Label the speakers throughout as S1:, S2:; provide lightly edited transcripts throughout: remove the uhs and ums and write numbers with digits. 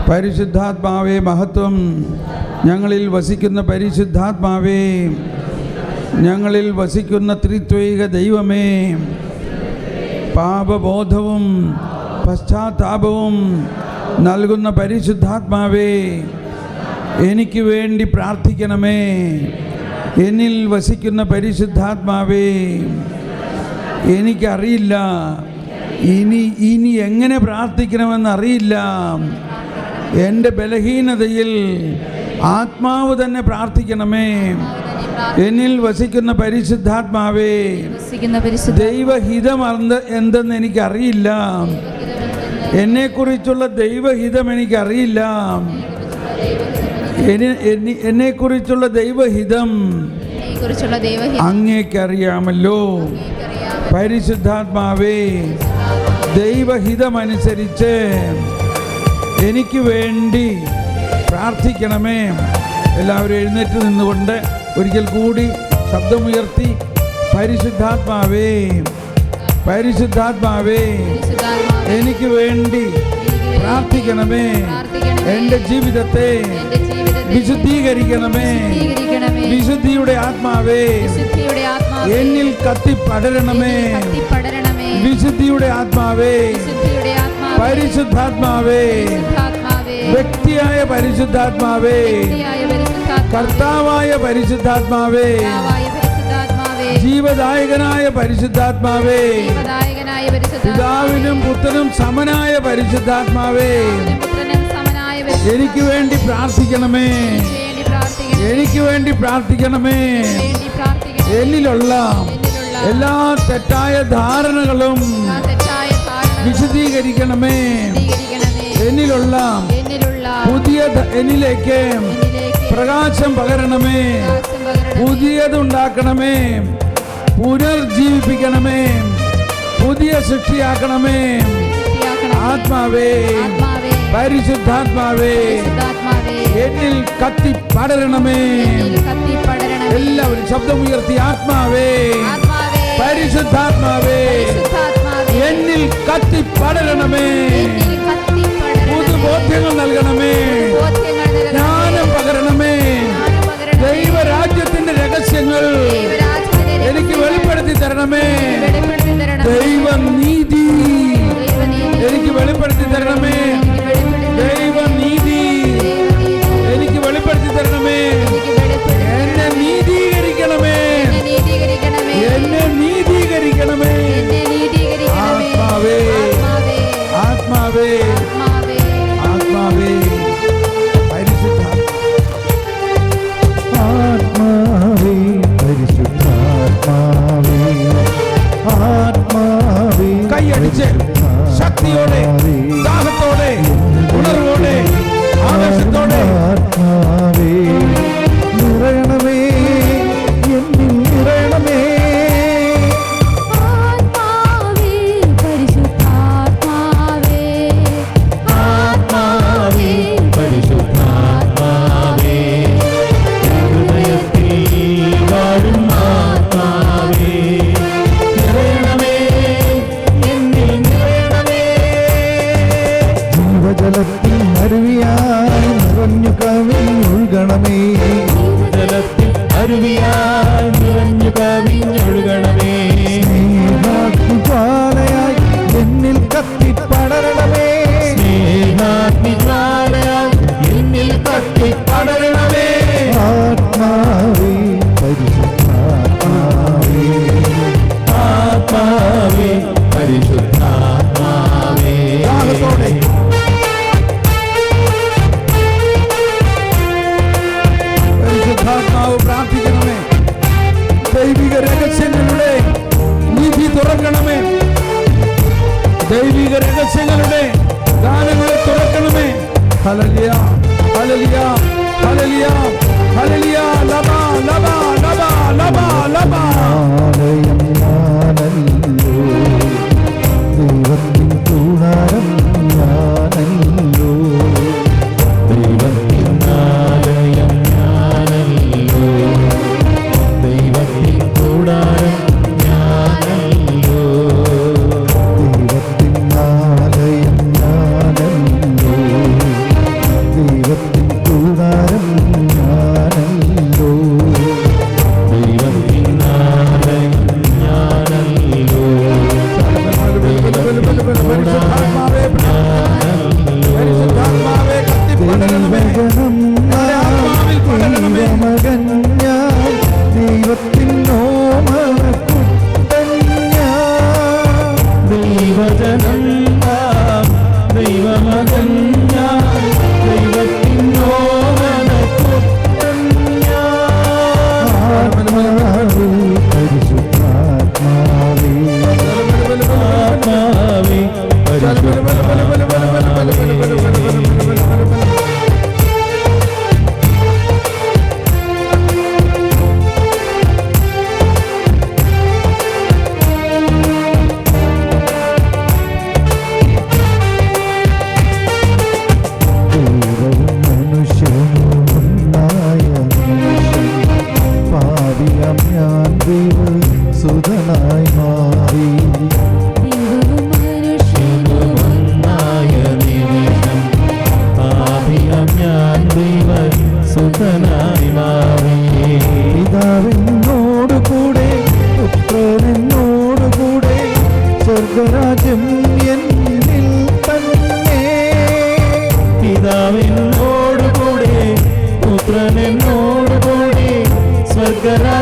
S1: പരിശുദ്ധാത്മാവേ മഹത്വം. ഞങ്ങളിൽ വസിക്കുന്ന പരിശുദ്ധാത്മാവേ, ഞങ്ങളിൽ വസിക്കുന്ന ത്രിത്വൈക ദൈവമേ, പാപബോധവും പശ്ചാത്താപവും നൽകുന്ന പരിശുദ്ധാത്മാവേ, എനിക്ക് വേണ്ടി പ്രാർത്ഥിക്കണമേ. എന്നിൽ വസിക്കുന്ന പരിശുദ്ധാത്മാവേ, എനിക്കറിയില്ല, ഇനി എങ്ങനെ പ്രാർത്ഥിക്കണമെന്നറിയില്ല. എൻ്റെ ബലഹീനതയിൽ ആത്മാവ് തന്നെ പ്രാർത്ഥിക്കണമേ. എന്നിൽ വസിക്കുന്ന പരിശുദ്ധാത്മാവേ, ദൈവഹിതം എന്തെന്ന് എനിക്കറിയില്ല. എന്നെക്കുറിച്ചുള്ള ദൈവഹിതം എനിക്കറിയില്ല. എന്നെക്കുറിച്ചുള്ള ദൈവഹിതം അങ്ങേക്കറിയാമല്ലോ. പരിശുദ്ധാത്മാവേ, ദൈവഹിതമനുസരിച്ച് എനിക്ക് വേണ്ടി പ്രാർത്ഥിക്കണമേ. എല്ലാവരും എഴുന്നേറ്റ് നിന്നുകൊണ്ട് ഒരിക്കൽ കൂടി ശബ്ദമുയർത്തി പരിശുദ്ധാത്മാവേ, പരിശുദ്ധാത്മാവേ, എനിക്ക് വേണ്ടി പ്രാർത്ഥിക്കണമേ. എൻ്റെ ജീവിതത്തെ വിശുദ്ധീകരിക്കണമേ. വിശുദ്ധിയുടെ ആത്മാവേ, എന്നിൽ കത്തിപ്പടരണമേ. വിശുദ്ധിയുടെ ആത്മാവേ, പരിശുദ്ധാത്മാവേ, വ്യക്തിയായ പരിശുദ്ധാത്മാവേ, കർത്താവായ പരിശുദ്ധാത്മാവേ, ജീവദായകനായ പരിശുദ്ധാത്മാവേ, പിതാവിനും പുത്രനും സമനായ പരിശുദ്ധാത്മാവേ, എനിക്ക് വേണ്ടി പ്രാർത്ഥിക്കണമേ. എനിക്ക് വേണ്ടി പ്രാർത്ഥിക്കണമേ. എന്നിലുള്ള എല്ലാ തെറ്റായ ധാരണകളും വിശദീകരിക്കണമേ. എന്നിലുള്ള എന്നിലേക്ക് പ്രകാശം പകരണമേ. പുതിയതുണ്ടാക്കണമേ. പുനർജീവിപ്പിക്കണമേ. പുതിയ സൃഷ്ടിയാക്കണമേ. ആത്മാവേ, പരിശുദ്ധാത്മാവേ, എന്നിൽ കത്തിപ്പടരണമേ. എല്ലാവരും ശബ്ദമുയർത്തി ആത്മാവേ, പരിശുദ്ധാത്മാവേ, എന്നിൽ കത്തിപ്പടരണമേ. പുതുബോധ്യങ്ങൾ നൽകണമേ. ജ്ഞാനം പകരണമേ. ദൈവരാജ്യത്തിന്റെ രഹസ്യങ്ങൾ എനിക്ക് വെളിപ്പെടുത്തി തരണമേ. ദൈവനീതി എനിക്ക് വെളിപ്പെടുത്തി തരണമേ. ദൈവനീതി എനിക്ക് വെളിപ്പെടുത്തി തരണമേ. എന്നെ നീതീകരിക്കണമേ. എന്നെ നീതീകരിക്കണമേ. ആത്മാവേ, ആത്മാവേ, ആത്മാവേ,
S2: ആത്മാവേ, പരിശുദ്ധാത്മാവേ, ആത്മാവേ,
S1: കൈയടിച്ച് ശക്തിയോടെ, ദാഹത്തോടെ, ഉണർവോടെ, ആവേശത്തോടെ
S2: ആത്മാവേ, നിറയണമേ. എന്നിൽ നിറയണമേ.
S3: ആത്മാവേ, പരിശുദ്ധാത്മാവേ,
S2: ആത്മാവേ, പരിശുദ്ധാത്മാവേ, ഹൃദയത്തിൽ വാഴും ആത്മാവേ, നിറയണമേ. എന്നിൽ നിറയണമേ. ജീവജലത്തിൽ അരുവിയായി നിറഞ്ഞു കവിഞ്ഞൊഴുകണമേ. ജലത്തിൽ അരുവിയായി നിറഞ്ഞു കവിഞ്ഞൊഴുകണമേ. സ്നേഹാഗ്നിജ്വാലയായി എന്നിൽ കത്തിപ്പടരണമേ. സ്നേഹാഗ്നിജ്വാലയായി എന്നിൽ കത്തിപ്പടരണമേ. ആത്മാവേ, പരിശുദ്ധാത്മാവേ, ആത്മാവേ, പരിശുദ്ധാത്മാവേ,
S1: ദാഹത്തോടെ പരിശുദ്ധാത്മാവ് പ്രാർത്ഥിക്കണമേ. ദൈവിക രഹസ്യങ്ങളുടെ നിധി തുറക്കണമേ. ദൈവിക രഹസ്യങ്ങളുടെ ഗാനങ്ങളെ തുറക്കണമേ. ഹല്ലേലൂയ, ഹല്ലേലൂയ, ഹല്ലേലൂയ, ഹല്ലേലൂയ. ലബ ലബ ലബ ലബ ലബ.
S2: ആലയം ഞാനല്ലോ, ദൈവത്തിൻ കൂടാരം ഞാനല്ലോ. ദൈവത്തിൻ ആലയം ഞാനല്ലോ, ദൈവത്തിൻ കൂടാരം ഞാനല്ലോ. ദൈവത്തിൻ ആലയം ഞാനല്ലോ,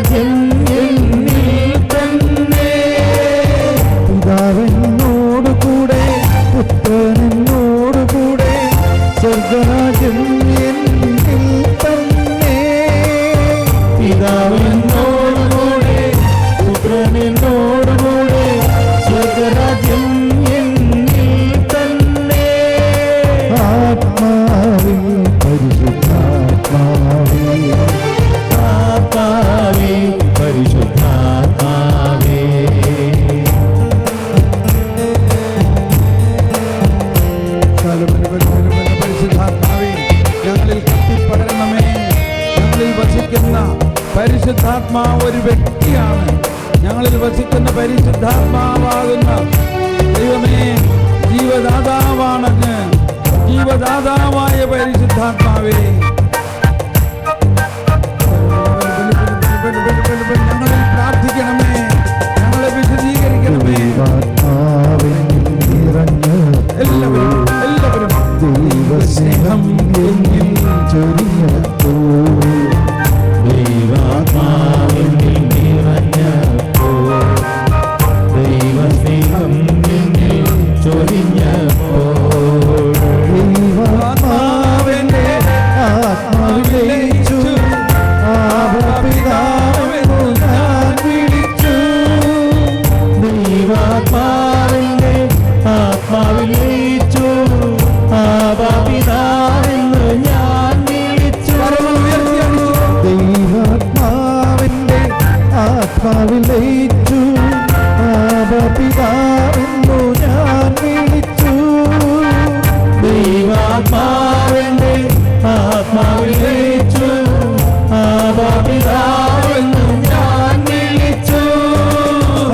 S2: സ്വർഗരാജ്യം എന്നിൽ തന്നെ. പിതാവിനോട് കൂടെ പുത്രനോട് കൂടെ സ്വർഗരാജ്യം എന്നിൽ തന്നെ. പിതാവിനോട് കൂടെ പുത്രനോട് കൂടെ സ്വർഗരാജ്യം എന്നിൽ തന്നെ. ആത്മാവേ പരിശുദ്ധാത്മാവേ ആത്മാവേ പരിശുദ്ധാത്മാവേ.
S1: പരിശുദ്ധാത്മാവേ ഞങ്ങളിൽ കത്തിപ്പടരണമേ. ഞങ്ങളിൽ വസിക്കുന്ന പരിശുദ്ധാത്മാവ് ഒരു വ്യക്തിയാണ്. ഞങ്ങളിൽ വസിക്കുന്ന പരിശുദ്ധാത്മാവാകുന്ന ദൈവമേ, ജീവദാതാവാണങ്ങ്. ജീവദാതാവായ പരിശുദ്ധാത്മാവേ ഞങ്ങളിൽ പ്രാർത്ഥിക്കണമേ, ഞങ്ങളെ വിശദീകരിക്കണമേ. എല്ലാവരും എല്ലാവരും ദൈവസ്നേഹം എന്നിൽ ചൊരിഞ്ഞപ്പോ,
S2: ദൈവാത്മാവിൽ നിറഞ്ഞപ്പോ, ദൈവസ്നേഹം എന്നിൽ ചൊരിഞ്ഞപ്പോ,
S1: ദൈവാത്മാവിന്റെ
S2: ആത്മാവിലയിച്ചു ആബാപിതാവെന്നു ഞാൻ വിളിച്ചു. ദൈവാത്മാവിന്റെ ആത്മാവിലയിച്ചു ആബാപിതാവെന്നു ഞാൻ വിളിച്ചു. ദൈവാത്മാവിന്റെ ആത്മാവിലയിച്ചു ആബാപിതാവെന്നു ഞാൻ വിളിച്ചു. ദൈവാത്മാവിന്റെ ആത്മാവിലയിച്ചു ആബാപിതാവെന്നു ഞാൻ വിളിച്ചു.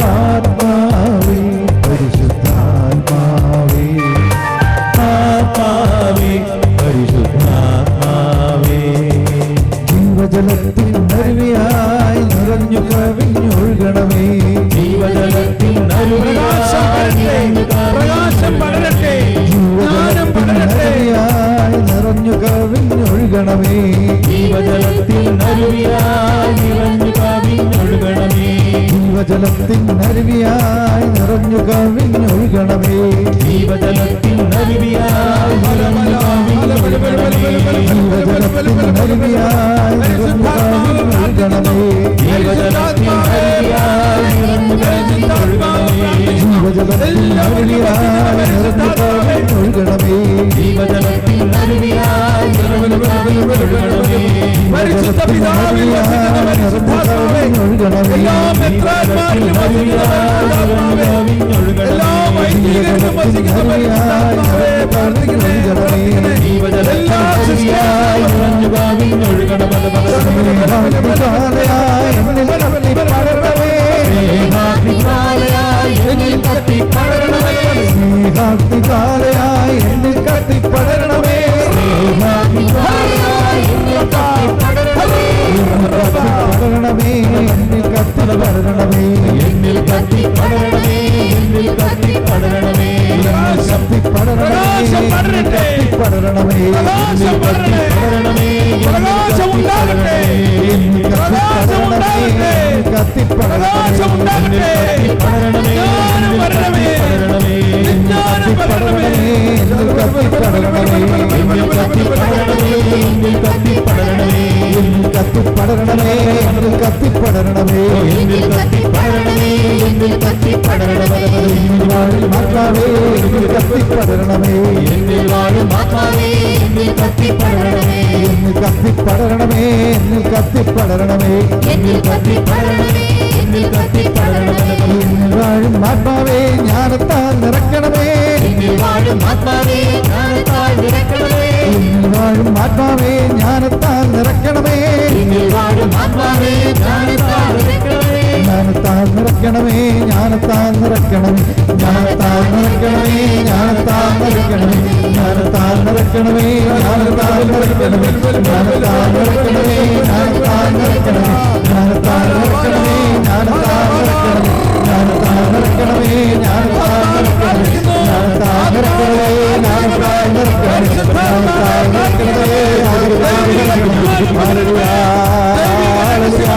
S2: ആത്മാവേ പരിശുദ്ധാത്മാവേ ആത്മാവേ പരിശുദ്ധാത്മാവേ. ജീവജലത്തിൻ അരുവിയായി നിറഞ്ഞു കവിഞ്ഞൊഴുകണമേ. ജീവജലത്തിൻ
S1: പ്രകാശം പടരട്ടെ, ജ്ഞാനം പടരട്ടെ.
S2: നിറഞ്ഞു കവിഞ്ഞൊഴുകണമേ. ജീവജലത്തിൽ അരുവിയായി നിറഞ്ഞു കവിഞ്ഞൊഴുകണമേ. ജീവജലത്തിൻ അരുവിയായി നിറഞ്ഞു കവിഞ്ഞൊഴുകണമേ. ജീവജലത്തിൻ അരുവിയായി നിറഞ്ഞു കവിഞ്ഞൊഴുകണമേ. ജീവജലത്തിൻ അരുവിയായി നിറഞ്ഞു കവിഞ്ഞൊഴുകണമേ. ജീവജലത്തിൻ അരുവിയായി നിറഞ്ഞു കവിഞ്ഞൊഴുകണമേ. ജീവജലത്തിൻ അരുവിയായി നിറഞ്ഞു കവിഞ്ഞൊഴുകണമേ. ജീവജലത്തിൻ അരുവിയായി നിറഞ്ഞു കവിഞ്ഞൊഴുകണമേ.
S1: പരിശുദ്ധ പിതാവിൽ വസിക്കുന്ന പരിശുദ്ധാത്മാവേ, എല്ലാ മെത്രാന്മാരിലും വസിക്കുന്ന പരിശുദ്ധാത്മാവേ, എല്ലാ വൈദികരിലും വസിക്കുന്ന പരിശുദ്ധാത്മാവേ, പ്രാർത്ഥിക്കണേ, പ്രാർത്ഥിക്കണേ. എല്ലാ ശിഷ്യായി
S2: നിറഞ്ഞു കവിഞ്ഞൊഴുകണമേ. എന്നിൽ കത്തിപ്പടരണമേ. സ്നേഹാഗ്നിജ്വാലയായി എന്നിൽ കത്തിപ്പടരണമേ. സ്നേഹാഗ്നിജ്വാലയായി എന്നിൽ കത്തിപ്പടരണമേ. എന്നിൽ കത്തിപ്പടരണമേ. എന്നിൽ കത്തിപ്പടരണമേ. എന്നിൽ കത്തിപ്പടരണമേ.
S1: പ്രകാശം പടരട്ടെ,
S2: കത്തിപ്പടരണമേ.
S1: പ്രകാശം പടരണമേ, പ്രകാശം ഉണ്ടാകട്ടെ, പ്രകാശം ഉണ്ടാകട്ടെ, പ്രകാശം ഉണ്ടാകട്ടെ. ജ്ഞാനം പടരണമേ, വിജ്ഞാനം പടരണമേ.
S2: എന്നിൽ കത്തിപ്പടരണമേ. എന്നിൽ കത്തിപ്പടരണമേ. എന്നിൽ കത്തിപ്പടരണമേ. എന്നിൽ കത്തിപ്പടരണമേ. എന്നിൽ കത്തിപ്പടരണമേ. എന്നിൽ കത്തിപ്പടരണമേ. എന്നിൽ കത്തിപ്പടരണമേ. എന്നിൽ വാഴും ആത്മാവേ എന്നിൽ കത്തിപ്പടരണമേ. എന്നിൽ വാഴും ആത്മാവേ എന്നിൽ കത്തിപ്പടരണമേ. എന്നിൽ കത്തിപ്പടരണമേ. എന്നിൽ കത്തിപ്പടരണമേ. എന്നിൽ കത്തിപ്പടരണമേ. എന്നിൽ കത്തിപ്പടരണമേ. എന്നിൽ വാഴും ആത്മാവേ ജ്ഞാനത്താൽ നിറയ്ക്കണമേ. എന്നിൽ വാഴും ആത്മാവേ ജ്ഞാനത്താൽ നിറയ്ക്കണമേ. എന്നിൽ വാഴും ആത്മാവേ ജ്ഞാനത്താൽ നിറയ്ക്കണമേ. എന്നിൽ വാഴും ആത്മാവേ ജ്ഞാനത്താൽ നിറയ്ക്കണമേ. ജ്ഞാനത്താൽ നിറയ്ക്കണമേ. ജ്ഞാനത്താൽ നിറയ്ക്കണമേ. ജ്ഞാനത്താൽ നിറയ്ക്കണമേ. ജ്ഞാനത്താൽ നിറയ്ക്കണമേ. ജ്ഞാനത്താൽ നിറയ്ക്കണമേ. ജ്ഞാനത്താൽ നിറയ്ക്കണമേ. ജ്ഞാനത്താൽ നിറയ്ക്കണമേ. ജ്ഞാനത്താൽ നിറയ്ക്കണമേ. ജ്ഞാനത്താൽ നിറയ്ക്കണമേ. ജ്ഞാനത്താൽ നിറയ്ക്കണമേ. ജ്ഞാനത്താൽ നിറയ്ക്കണമേ. ജ്ഞാനത്താൽ നിറയ്ക്കണമേ. ജ്ഞാനത്താൽ നിറയ്ക്കണമേ. ജ്ഞാനത്താൽ നിറയ്ക്കണമേ. ജ്ഞാനത്താൽ നിറയ്ക്കണമേ. ഹല്ലേലൂയ ഹല്ലേലൂയ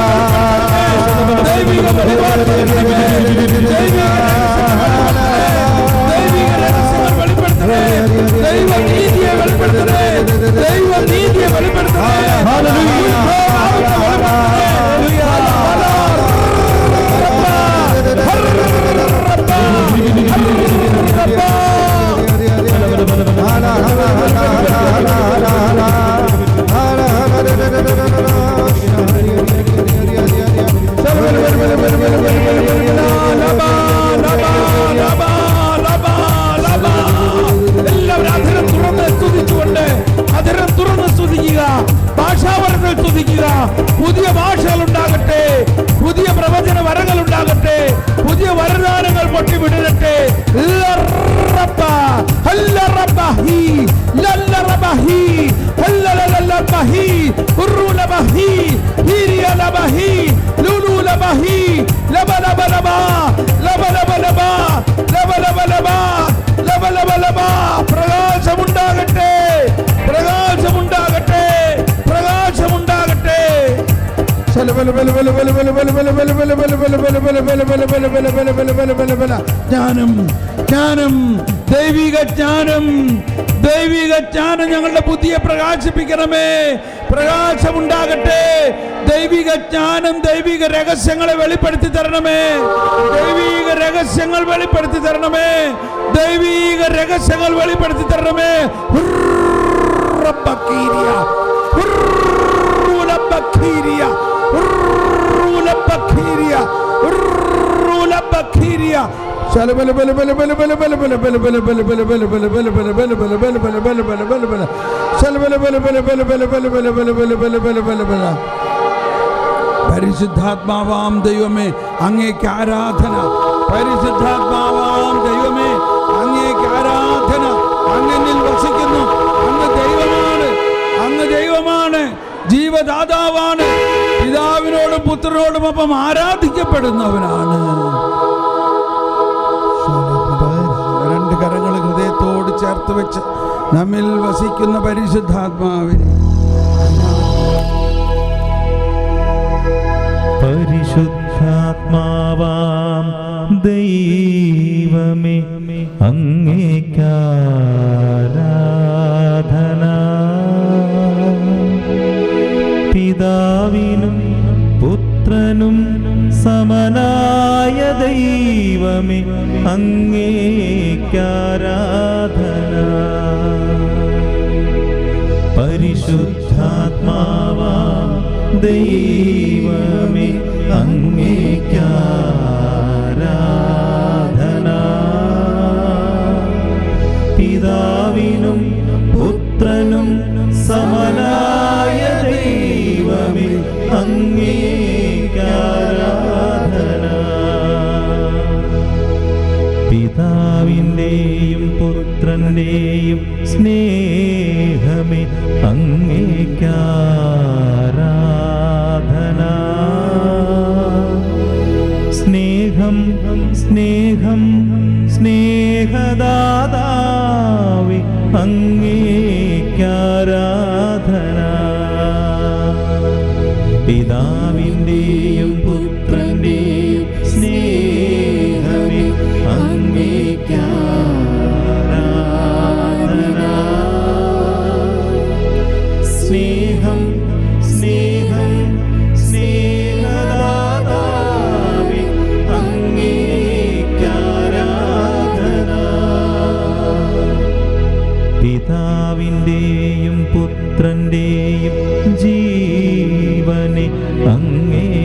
S1: ജ്ഞാനം, ദൈവിക ജ്ഞാനം, ദൈവിക ജ്ഞാനം ഞങ്ങളുടെ ബുദ്ധിയെ പ്രകാശിപ്പിക്കണമേ. പ്രകാശമുണ്ടാകട്ടെ. ദൈവിക ജ്ഞാനം, ദൈവിക രഹസ്യങ്ങളെ വെളിപ്പെടുത്തി തരണമേ. ദൈവിക രഹസ്യങ്ങൾ വെളിപ്പെടുത്തി തരണമേ. ദൈവിക രഹസ്യങ്ങൾ വെളിപ്പെടുത്തി തരണമേ. പരിശുദ്ധാത്മാവാം ദൈവമേ അങ്ങേക്ക് ആരാധന. പരിശുദ്ധാത്മാവാം ദൈവമേ അങ്ങേക്ക് ആരാധന. അങ്ങനിൽ വസിക്കുന്നു. അങ്ങ് ദൈവമാണ്. അങ്ങ് ദൈവമാണ്. ജീവദാതാവാണ്. പിതാവിനോടും പുത്രനോടും ഒപ്പം ആരാധിക്കപ്പെടുന്നവനാണ്. രണ്ട് കരങ്ങൾ ഹൃദയത്തോട് ചേർത്ത് വെച്ച് നമ്മിൽ വസിക്കുന്ന പരിശുദ്ധാത്മാവിനെ
S2: പരിശുദ്ധാത്മാവാം ദൈവമേ അങ്ങേക്കാരാധന. പിതാവിനും പുത്രനും സമനായ ദൈവമേ അങ്ങേക്കാരാധന. പരിശുദ്ധാത്മാവാം ദൈവമേ അങ്ങേക്കാരാധന. പിതാവിനും പുത്രനും സമനായ ദൈവമേ അങ്ങേക്കാരാധന. പിതാവിൻ്റെയും പുത്രൻ്റെയും സ്നേഹമേ അങ്ങേക്കാരാധന. സ്നേഹം സ്നേഹം സ്നേഹദാതാവേ അങ്ങേക്കാരാധന. പിതാവിൻ്റെയും പുത്രൻ്റെയും സ്നേഹമേ അങ്ങേക്കാരാധന. സ്നേഹം സ്നേഹം സ്നേഹദാതാവേ അങ്ങേക്കാരാധന. പിതാവിൻ്റെയും പുത്രൻ്റെയും ജീവനെ അങ്ങേക്കാരാധന.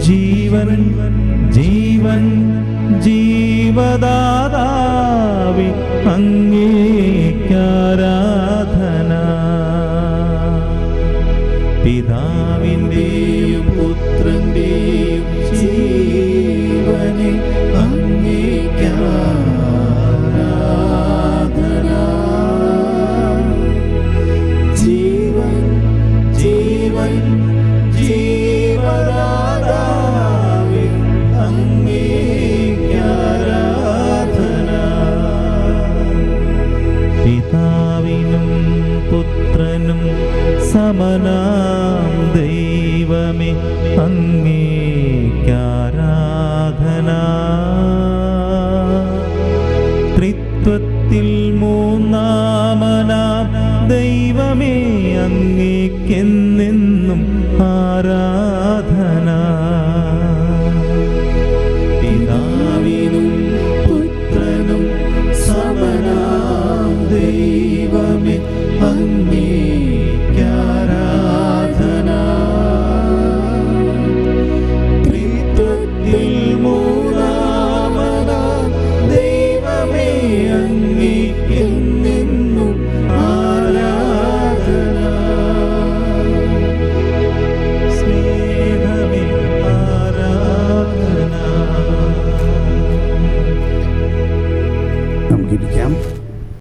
S2: ജീവൻ ജീവൻ ജീവദാതാവേ അങ്ങേക്കാരാധന. പിതാവിൻ്റെയും പുത്രൻ്റെയും ജീവനെ അങ്ങേക്കാരാധന. ജീവൻ ജീവൻ ജീവദാതാവേ അങ്ങേക്കാരാധന. പിതാവിനും പുത്രനും സമനാം ദൈവമേ അങ്ങേക്കാരാധന. ത്രിത്വത്തിൽ മൂന്നാമനാം ദൈവമേ അങ്ങേക്കെന്നെന്നും ആരാധന.